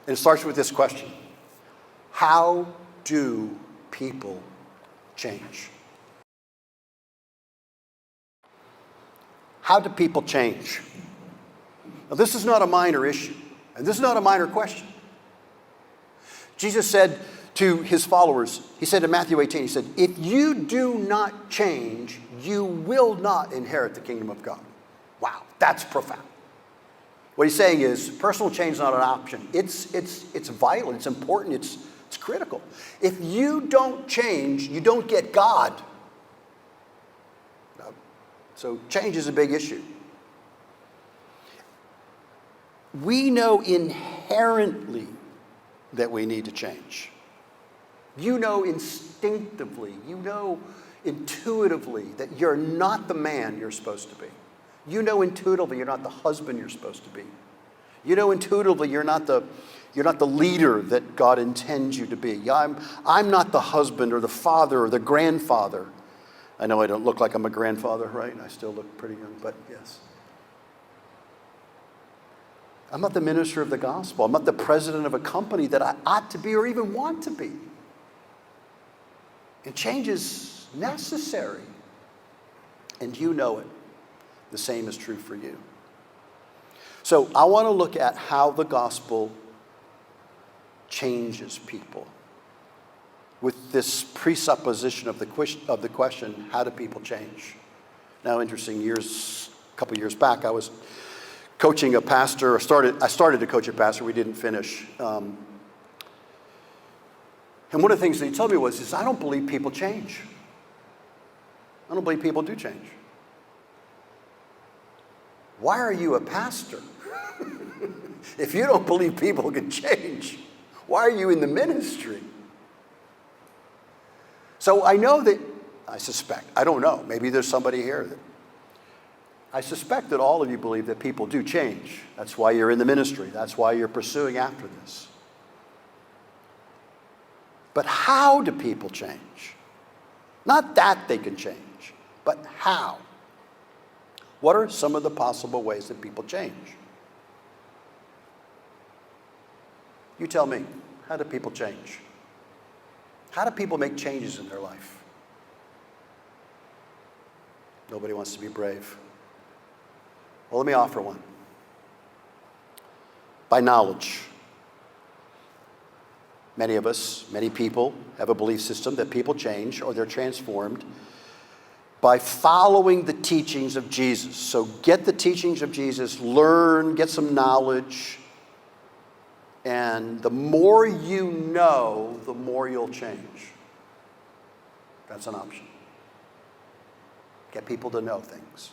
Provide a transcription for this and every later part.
And it starts with this question: how do people change? How do people change? Now, this is not a minor issue, and this is not a minor question. Jesus said to his followers, he said in Matthew 18, he said, if you do not change, you will not inherit the kingdom of God. Wow, that's profound. What he's saying is personal change is not an option. It's vital, it's important, it's critical. If you don't change, you don't get God. So change is a big issue. We know inherently that we need to change. You know instinctively, you know intuitively that you're not the man you're supposed to be. You know intuitively you're not the husband you're supposed to be. You know intuitively you're not the leader that God intends you to be. I'm not the husband or the father or the grandfather. I know I don't look like I'm a grandfather, right? I still look pretty young, but yes. I'm not the minister of the gospel. I'm not the president of a company that I ought to be or even want to be. And change is necessary. And you know it. The same is true for you. So I want to look at how the gospel changes people with this presupposition of the question, how do people change? Now, interesting, a couple years back, I was coaching a pastor. I started to coach a pastor. We didn't finish. And one of the things that he told me was, I don't believe people change. I don't believe people do change. Why are you a pastor? If you don't believe people can change, why are you in the ministry? So I suspect, I don't know, maybe there's somebody here that I suspect that all of you believe that people do change. That's why you're in the ministry. That's why you're pursuing after this. But how do people change? Not that they can change, but how? What are some of the possible ways that people change? You tell me, how do people change? How do people make changes in their life? Nobody wants to be brave. Well, let me offer one. By knowledge. Many of us, many people have a belief system that people change or they're transformed by following the teachings of Jesus. So get the teachings of Jesus, learn, get some knowledge, and the more you know, the more you'll change. That's an option. Get people to know things.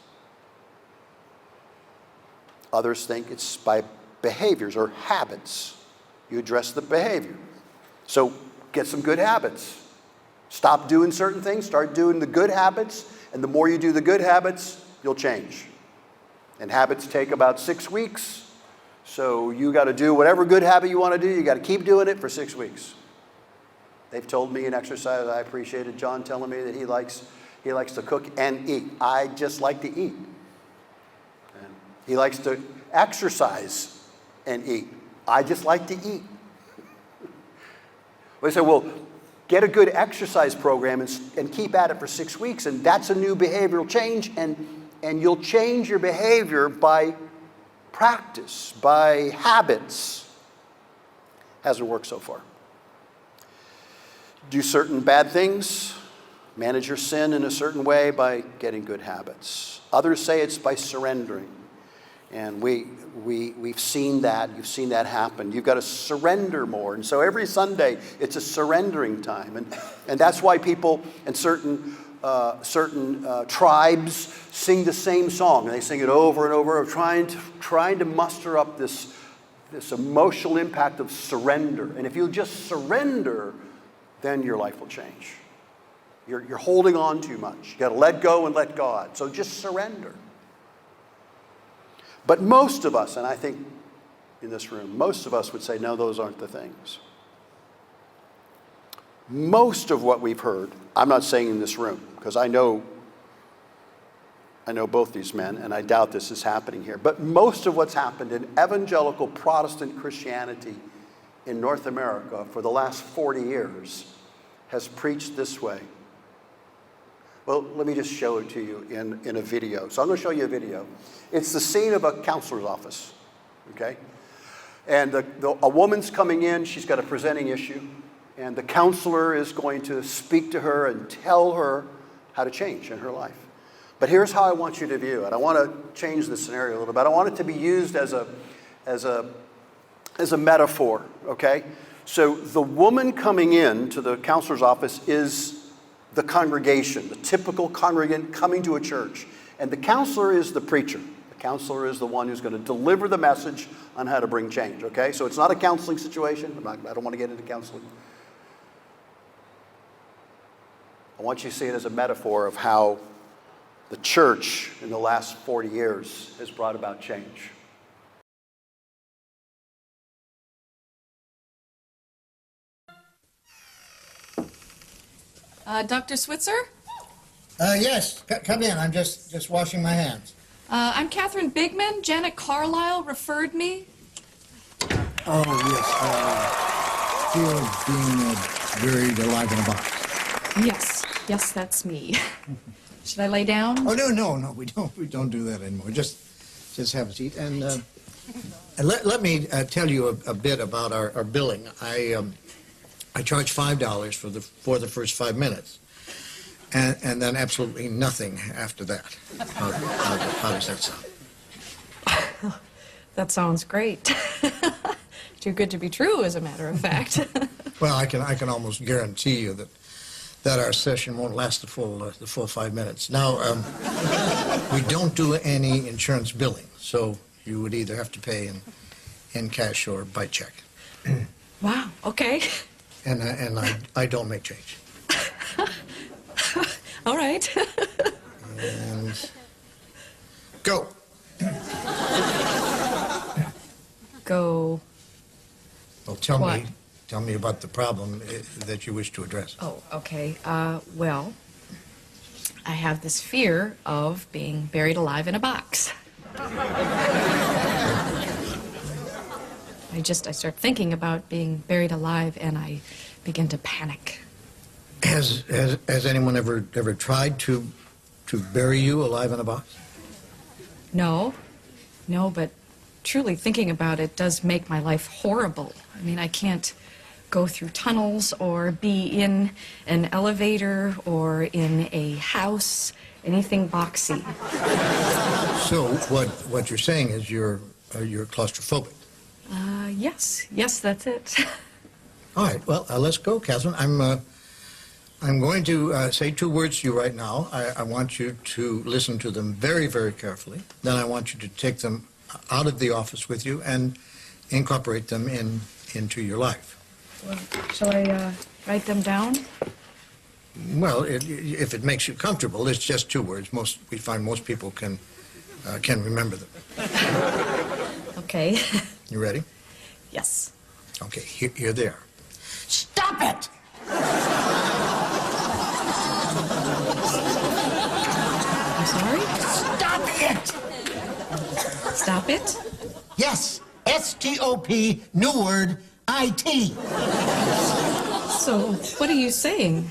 Others think it's by behaviors or habits. You address the behavior. So get some good habits. Stop doing certain things, start doing the good habits, and the more you do the good habits, you'll change. And habits take about 6 weeks. So you got to do whatever good habit you want to do. You got to keep doing it for 6 weeks. They've told me in exercise, I appreciated John telling me that he likes to cook and eat. I just like to eat. And he likes to exercise and eat. I just like to eat. They say, well, get a good exercise program and keep at it for 6 weeks, and that's a new behavioral change, and you'll change your behavior by practice, by habits. Hasn't worked so far. Do certain bad things, manage your sin in a certain way by getting good habits. Others say it's by surrendering. And we've seen that. You've seen that happen. You've got to surrender more. And so every Sunday, it's a surrendering time. And that's why people in certain tribes sing the same song. And they sing it over and over, trying to muster up this emotional impact of surrender. And if you just surrender, then your life will change. You're holding on too much. You got to let go and let God. So just surrender. But most of us, and I think in this room, most of us would say, no, those aren't the things. Most of what we've heard, I'm not saying in this room, because I know both these men, and I doubt this is happening here, but most of what's happened in evangelical Protestant Christianity in North America for the last 40 years has preached this way. Well, let me just show it to you in a video. So I'm going to show you a video. It's the scene of a counselor's office, okay? And a woman's coming in. She's got a presenting issue. And the counselor is going to speak to her and tell her how to change in her life. But here's how I want you to view it. I want to change the scenario a little bit. I want it to be used as a metaphor, okay? So the woman coming in to the counselor's office is the congregation, the typical congregant coming to a church. And the counselor is the preacher. The counselor is the one who's going to deliver the message on how to bring change, okay? So it's not a counseling situation. I don't want to get into counseling. I want you to see it as a metaphor of how the church in the last 40 years has brought about change. Dr. Switzer? Yes, come in. I'm just washing my hands. I'm Catherine Bigman. Janet Carlisle referred me. Oh, yes. Fear of being buried alive in a box. Yes, that's me. Should I lay down? Oh, no, we don't do that anymore. Just have a seat. And let me tell you a bit about our billing. I charge $5 for the first 5 minutes, and then absolutely nothing after that. How does that sound? That sounds great. Too good to be true, as a matter of fact. Well, I can almost guarantee you that our session won't last the full 5 minutes. Now, we don't do any insurance billing, so you would either have to pay in cash or by check. Wow, okay. And I don't make change. All right. And go. Go. Well, tell What? me about the problem that you wish to address. Oh, okay. Well, I have this fear of being buried alive in a box. I start thinking about being buried alive, and I begin to panic. Has anyone ever tried to bury you alive in a box? No, but truly thinking about it does make my life horrible. I mean, I can't go through tunnels or be in an elevator or in a house, anything boxy. So what you're saying is you're claustrophobic. Yes, that's it. All right, well, let's go, Catherine. I'm going to say 2 words to you right now. I want you to listen to them very, very carefully. Then I want you to take them out of the office with you and incorporate them into your life. Well, shall I write them down? Well, if it makes you comfortable, it's just 2 words. We find most people can remember them. Okay. You ready? Yes. Okay, here they are. Stop it! I'm sorry? Stop it! Stop it? Yes, S-T-O-P, new word, I-T. So, what are you saying?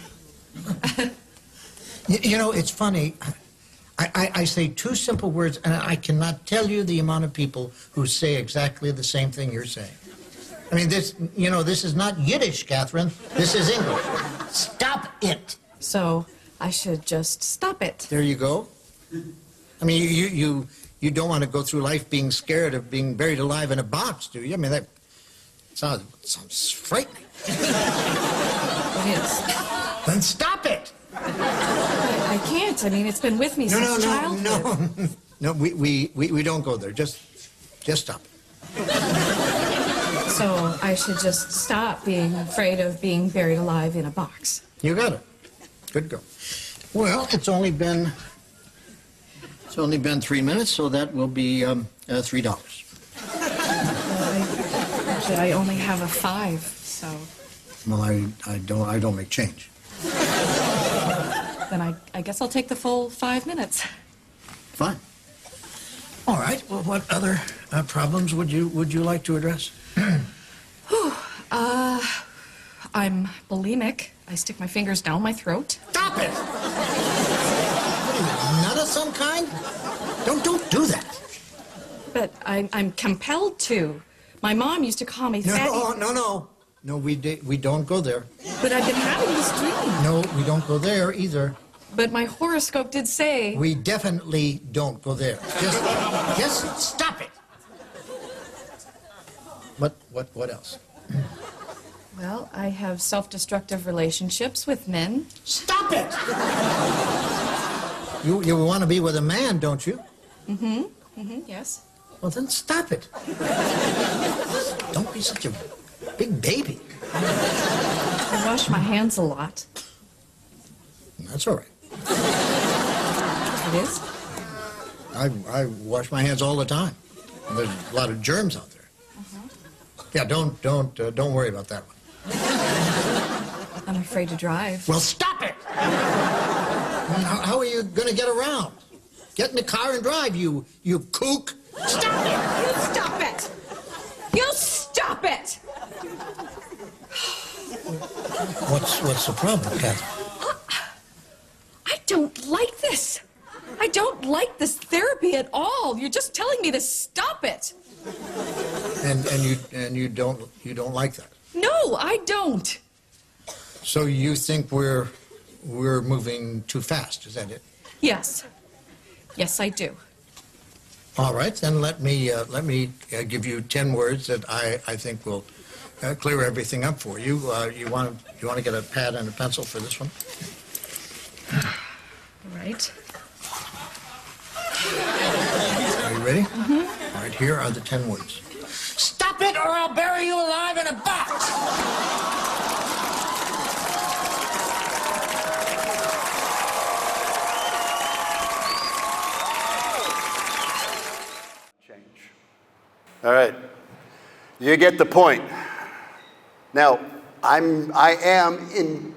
You know, it's funny. I say 2 simple words, and I cannot tell you the amount of people who say exactly the same thing you're saying. I mean, this is not Yiddish, Catherine. This is English. Stop it. So, I should just stop it. There you go. I mean, you don't want to go through life being scared of being buried alive in a box, do you? I mean, that sounds frightening. It is. Then stop it. I can't. I mean, it's been with me since childhood. No, we don't go there. Just stop it. So, I should just stop being afraid of being buried alive in a box. You got it. Good girl. Well, it's only been 3 minutes, so that will be $3. Actually, I only have a 5, so... Well, I don't make change. Then I guess I'll take the full 5 minutes. Fine. All right. Well, what other problems would you like to address? I'm bulimic. I stick my fingers down my throat. Stop it! What are you, nut of some kind? Don't do that. But I'm compelled to. My mom used to call me fatty. No, we don't go there. But I've been having this dream. No, we don't go there either. But my horoscope did say... We definitely don't go there. Just stop it. What else? Well, I have self-destructive relationships with men. Stop it! You want to be with a man, don't you? Yes. Well, then stop it. Don't be such a big baby. I wash my hands a lot. That's all right. It is? I wash my hands all the time. And there's a lot of germs out there. Yeah, don't worry about that one. I'm afraid to drive. Well, stop it! How are you going to get around? Get in the car and drive, you kook. Stop it! You stop it! You stop it! What's the problem, Kathy? I don't like this. I don't like this therapy at all. You're just telling me to stop it. And you don't like that. No, I don't. So you think we're moving too fast? Is that it? Yes. Yes, I do. All right, then let me give you 10 words that I think will clear everything up for you. You want to get a pad and a pencil for this one? All right. Are you ready? All right, here are the 10 words. Stop it, or I'll bury you alive in a box! Change. All right. You get the point. Now, I am in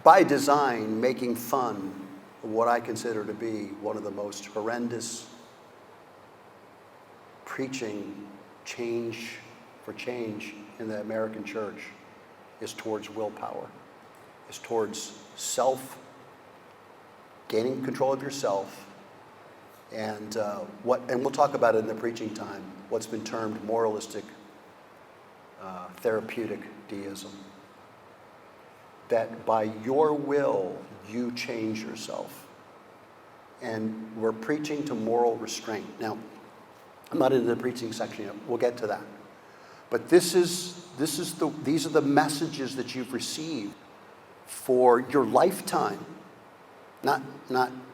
by design making fun of what I consider to be one of the most horrendous preaching change in the American church is towards willpower, is towards gaining control of yourself, and we'll talk about it in the preaching time, what's been termed moralistic, therapeutic deism. That by your will, you change yourself. And we're preaching to moral restraint. Now, I'm not into the preaching section yet. We'll get to that. But these are the messages that you've received for your lifetime. Not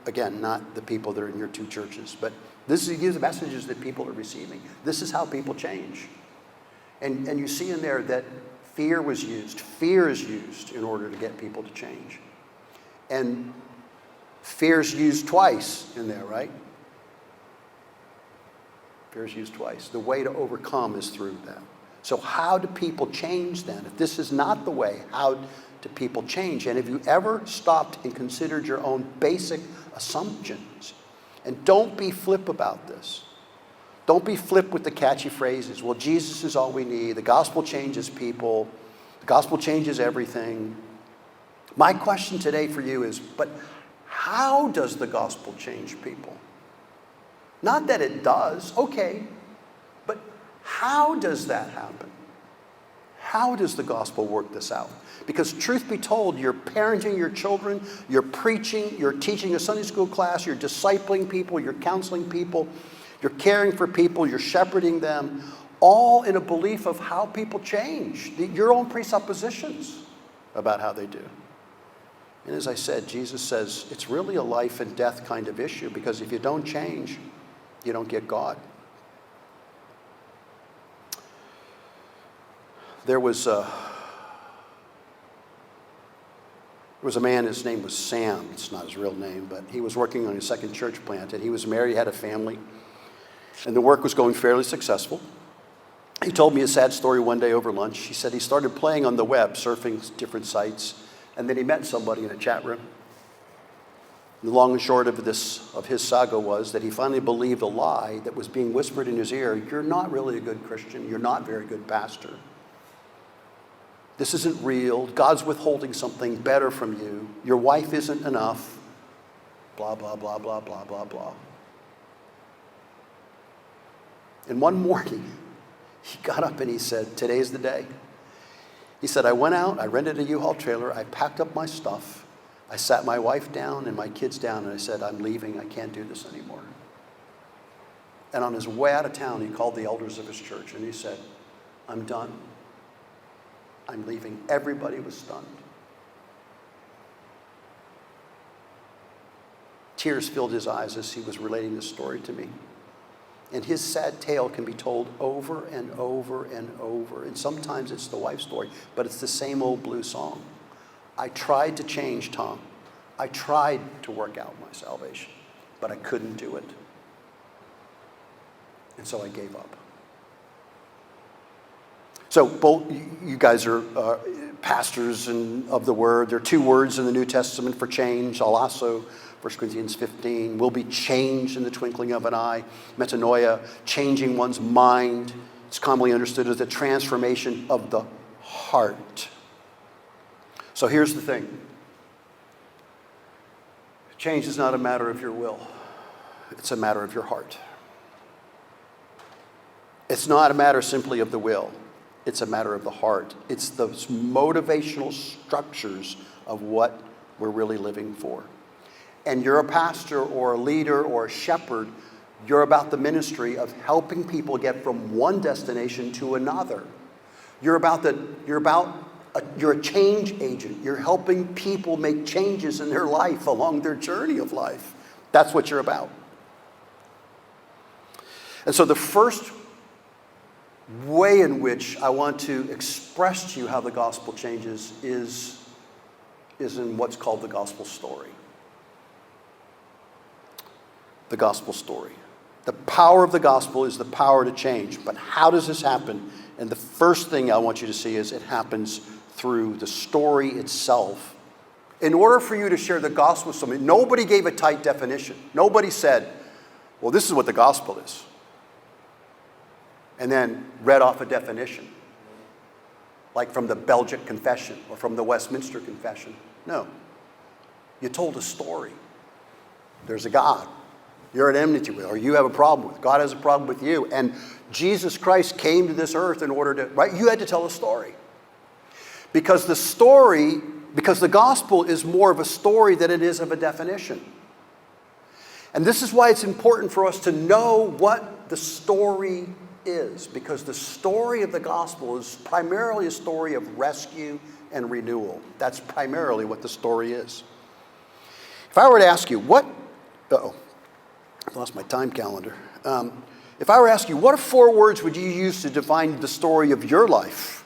the people that are in your two churches, but these are the messages that people are receiving. This is how people change. And you see in there that fear was used. Fear is used in order to get people to change. And fear's used twice in there, right? Fear's used twice. The way to overcome is through that. So how do people change then? If this is not the way, how do people change? And have you ever stopped and considered your own basic assumptions? And don't be flip about this. Don't be flip with the catchy phrases. Well, Jesus is all we need. The gospel changes people. The gospel changes everything. My question today for you is, but how does the gospel change people? Not that it does, okay, but how does that happen? How does the gospel work this out? Because truth be told, you're parenting your children, you're preaching, you're teaching a Sunday school class, you're discipling people, you're counseling people, you're caring for people, you're shepherding them, all in a belief of how people change, your own presuppositions about how they do. And as I said, Jesus says it's really a life and death kind of issue, because if you don't change, you don't get God. There was a man, his name was Sam. It's not his real name, but he was working on his second church plant, and he was married, had a family, and the work was going fairly successful. He told me a sad story one day over lunch. He said he started playing on the web, surfing different sites, and then he met somebody in a chat room. The long and short of his saga was that he finally believed a lie that was being whispered in his ear. You're not really a good Christian. You're not a very good pastor. This isn't real. God's withholding something better from you. Your wife isn't enough. Blah, blah, blah, blah, blah, blah, blah. And one morning, he got up and he said, today's the day. He said, I went out, I rented a U-Haul trailer, I packed up my stuff, I sat my wife down and my kids down, and I said, I'm leaving, I can't do this anymore. And on his way out of town, he called the elders of his church and he said, I'm done. I'm leaving. Everybody was stunned. Tears filled his eyes as he was relating this story to me. And his sad tale can be told over and over and over. And sometimes it's the wife's story, but it's the same old blues song. I tried to change, Tom. I tried to work out my salvation, but I couldn't do it. And so I gave up. So both you guys are pastors and of the word. There are two words in the New Testament for change. Alasso, 1 Corinthians 15, will be changed in the twinkling of an eye. Metanoia, changing one's mind. It's commonly understood as the transformation of the heart. So here's the thing. Change is not a matter of your will. It's a matter of your heart. It's not a matter simply of the will. It's a matter of the heart. It's the motivational structures of what we're really living for. And you're a pastor or a leader or a shepherd. You're about the ministry of helping people get from one destination to another. You're a change agent. You're helping people make changes in their life along their journey of life. That's what you're about. And so the first way in which I want to express to you how the gospel changes is in what's called the gospel story. The gospel story. The power of the gospel is the power to change. But how does this happen? And the first thing I want you to see is it happens through the story itself. In order for you to share the gospel with somebody, nobody gave a tight definition. Nobody said, well, this is what the gospel is. And then read off a definition, like from the Belgic Confession or from the Westminster Confession. No. You told a story. There's a God you're at enmity with, or you have a problem with. God has a problem with you. And Jesus Christ came to this earth in order to, right? You had to tell a story. Because the gospel is more of a story than it is of a definition. And this is why it's important for us to know what the story is, because the story of the gospel is primarily a story of rescue and renewal. That's primarily what the story is. If I were to ask you, I lost my time calendar. If I were to ask you, what 4 words would you use to define the story of your life?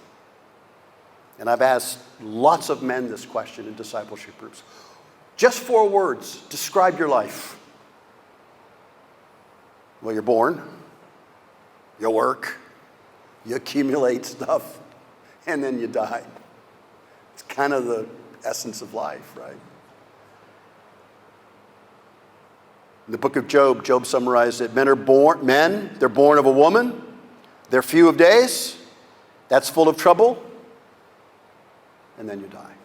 And I've asked lots of men this question in discipleship groups. Just 4 words, describe your life. Well, you're born. You work, you accumulate stuff, and then you die. It's kind of the essence of life, right? In the book of Job, Job summarized it. They're born of a woman. They're few of days. That's full of trouble. And then you die.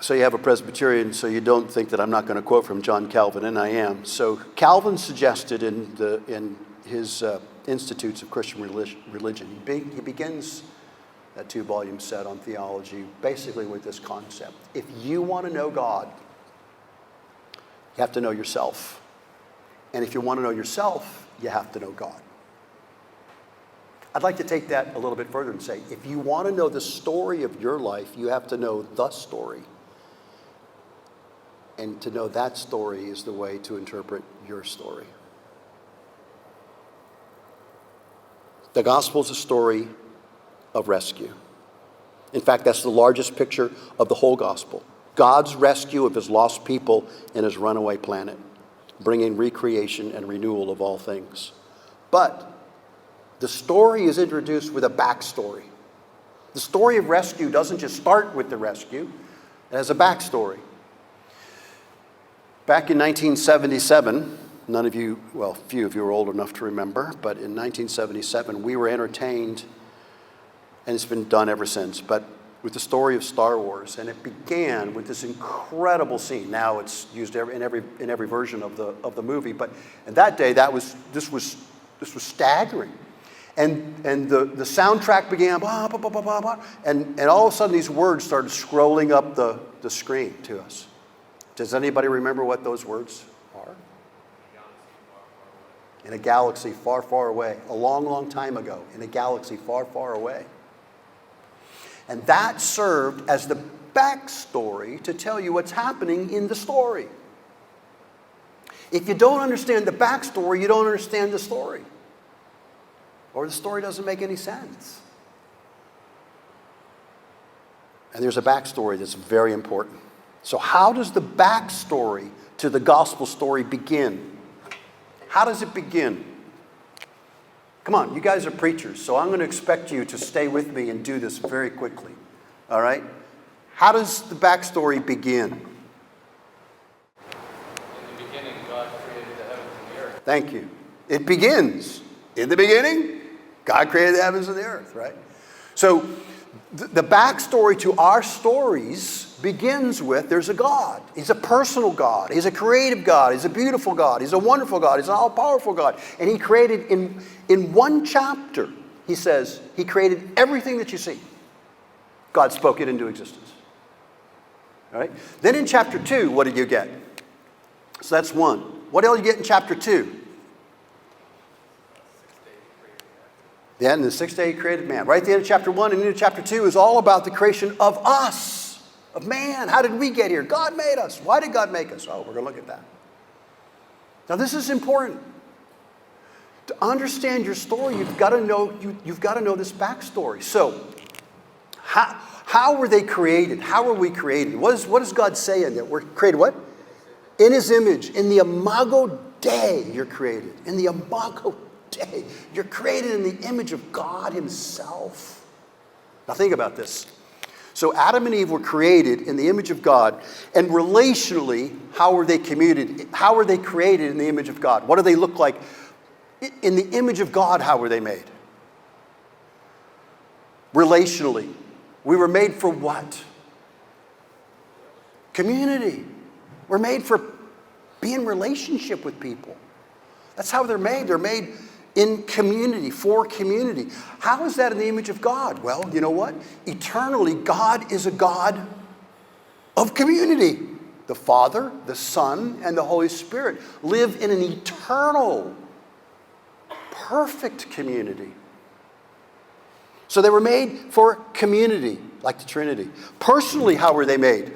So you have a Presbyterian, so you don't think that I'm not going to quote from John Calvin, and I am. So Calvin suggested in his Institutes of Christian Religion, he begins that 2-volume set on theology basically with this concept. If you want to know God, you have to know yourself. And if you want to know yourself, you have to know God. I'd like to take that a little bit further and say, if you want to know the story of your life, you have to know the story. And to know that story is the way to interpret your story. The gospel is a story of rescue. In fact, that's the largest picture of the whole gospel. God's rescue of his lost people and his runaway planet, bringing recreation and renewal of all things. But the story is introduced with a backstory. The story of rescue doesn't just start with the rescue. It has a backstory. Back in 1977, none of you, well, few of you are old enough to remember, but in 1977, we were entertained, and it's been done ever since, but with the story of Star Wars, and it began with this incredible scene. Now it's used in every version of the movie, but in that day, this was staggering. And the soundtrack began, blah, blah, blah, blah, blah, blah, and all of a sudden these words started scrolling up the screen to us. Does anybody remember what those words are? In a galaxy far, far away. A long, long time ago, in a galaxy far, far away. And that served as the backstory to tell you what's happening in the story. If you don't understand the backstory, you don't understand the story. Or the story doesn't make any sense. And there's a backstory that's very important. So how does the backstory to the gospel story begin? How does it begin? Come on, you guys are preachers, so I'm going to expect you to stay with me and do this very quickly. All right? How does the backstory begin? In the beginning, God created the heavens and the earth. Thank you. It begins. In the beginning, God created the heavens and the earth, right? So the backstory to our stories begins with there's a God. He's a personal God. He's a creative God. He's a beautiful God. He's a wonderful God. He's an all-powerful God. And he created in one chapter, he says, he created everything that you see. God spoke it into existence. All right? Then in chapter 2, what did you get? So that's one. What else do you get in chapter 2? Then in the sixth day he created man. Right at the end of chapter 1 and into chapter 2 is all about the creation of us, of man. How did we get here? God made us. Why did God make us? Oh, we're going to look at that. Now this is important. To understand your story, you've got to know this backstory. So, how were they created? How were we created? What does God say in there? We're created what? In his image. In the imago Dei, you're created. In the imago Dei. You're created in the image of God himself. Now think about this. So Adam and Eve were created in the image of God, and relationally, how were they commuted? How were they created in the image of God? What do they look like? In the image of God, how were they made? Relationally. We were made for what? Community. We're made for being in relationship with people. That's how they're made. They're made in community, for community. How is that in the image of God? Well, you know what? Eternally, God is a God of community. The Father, the Son, and the Holy Spirit live in an eternal, perfect community. So they were made for community, like the Trinity. Personally, how were they made?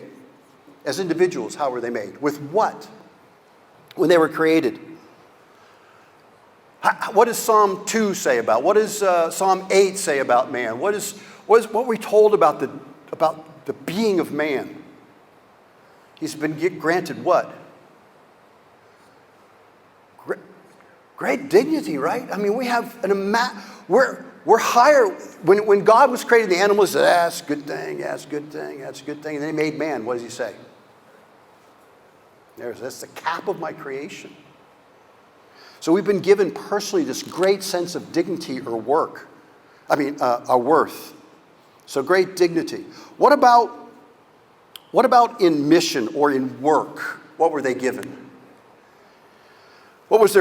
As individuals, how were they made? With what? When they were created. What does Psalm 2 say about? What does Psalm 8 say about man? What we're told about the being of man? He's been granted what? Great dignity, right? I mean, we have we're higher. When God was creating the animals, he said, that's a good thing, that's a good thing, that's a good thing. And then he made man. What does he say? That's the cap of my creation. So we've been given personally this great sense of dignity or worth. So great dignity. What about in mission or in work? What were they given? What was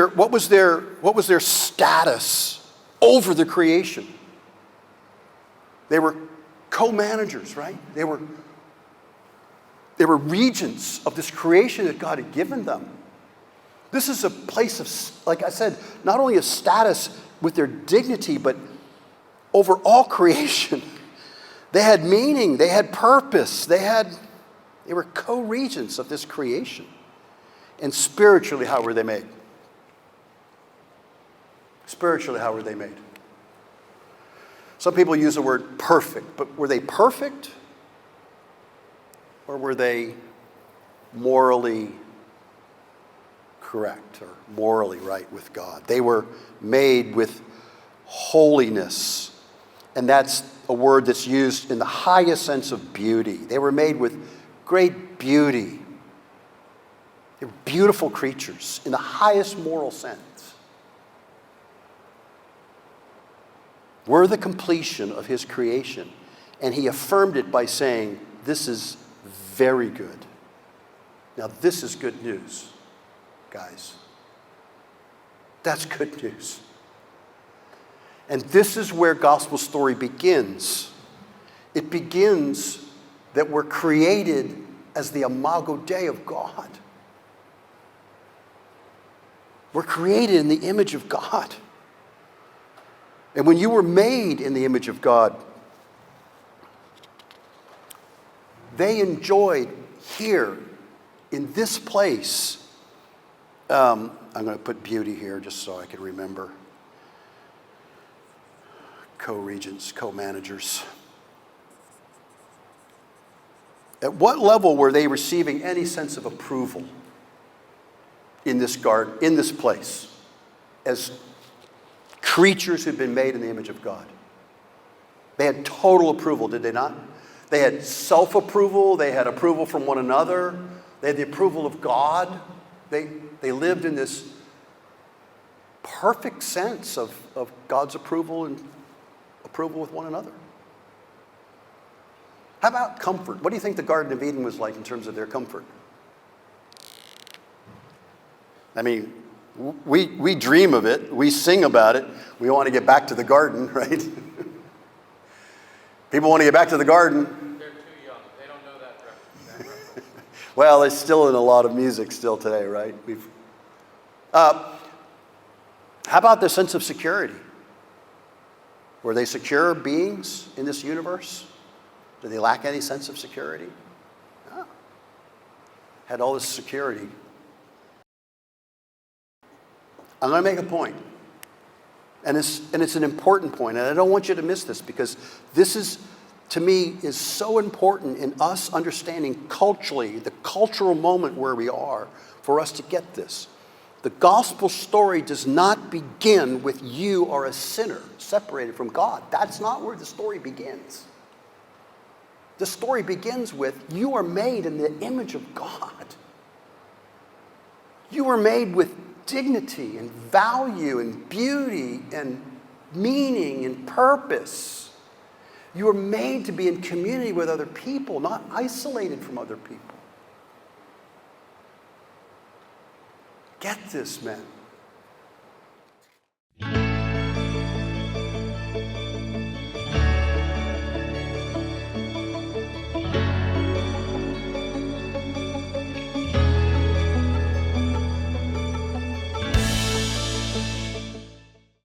their status over the creation? They were co-managers, right? They were regents of this creation that God had given them. This is a place of, like I said, not only a status with their dignity, but over all creation. They had meaning, they had purpose, they were co-regents of this creation. And spiritually, how were they made? Spiritually, how were they made? Some people use the word perfect, but were they perfect? Or were they morally correct or morally right with God? They were made with holiness. And that's a word that's used in the highest sense of beauty. They were made with great beauty. They're beautiful creatures in the highest moral sense. We're the completion of his creation. And he affirmed it by saying, this is very good. Now, this is good news, guys. That's good news. And this is where gospel story begins. It begins that we're created as the imago Dei of God. We're created in the image of God. And when you were made in the image of God, they enjoyed here in this place. I'm going to put beauty here just so I can remember. Co-regents, co-managers. At what level were they receiving any sense of approval in this garden, in this place, as creatures who'd been made in the image of God? They had total approval, did they not? They had self-approval. They had approval from one another. They had the approval of God. They lived in this perfect sense of God's approval and approval with one another. How about comfort? What do you think the Garden of Eden was like in terms of their comfort? I mean, we dream of it. We sing about it. We want to get back to the garden, right? People want to get back to the garden. They're too young. They don't know that reference. Well, it's still in a lot of music still today, right? How about their sense of security? Were they secure beings in this universe? Did they lack any sense of security? No. Had all this security. I'm going to make a point. And it's an important point, and I don't want you to miss this, because this is, to me, is so important in us understanding culturally, the cultural moment where we are, for us to get this. The gospel story does not begin with you are a sinner separated from God. That's not where the story begins. The story begins with you are made in the image of God. You were made with dignity and value and beauty and meaning and purpose. You were made to be in community with other people, not isolated from other people. Get this, men.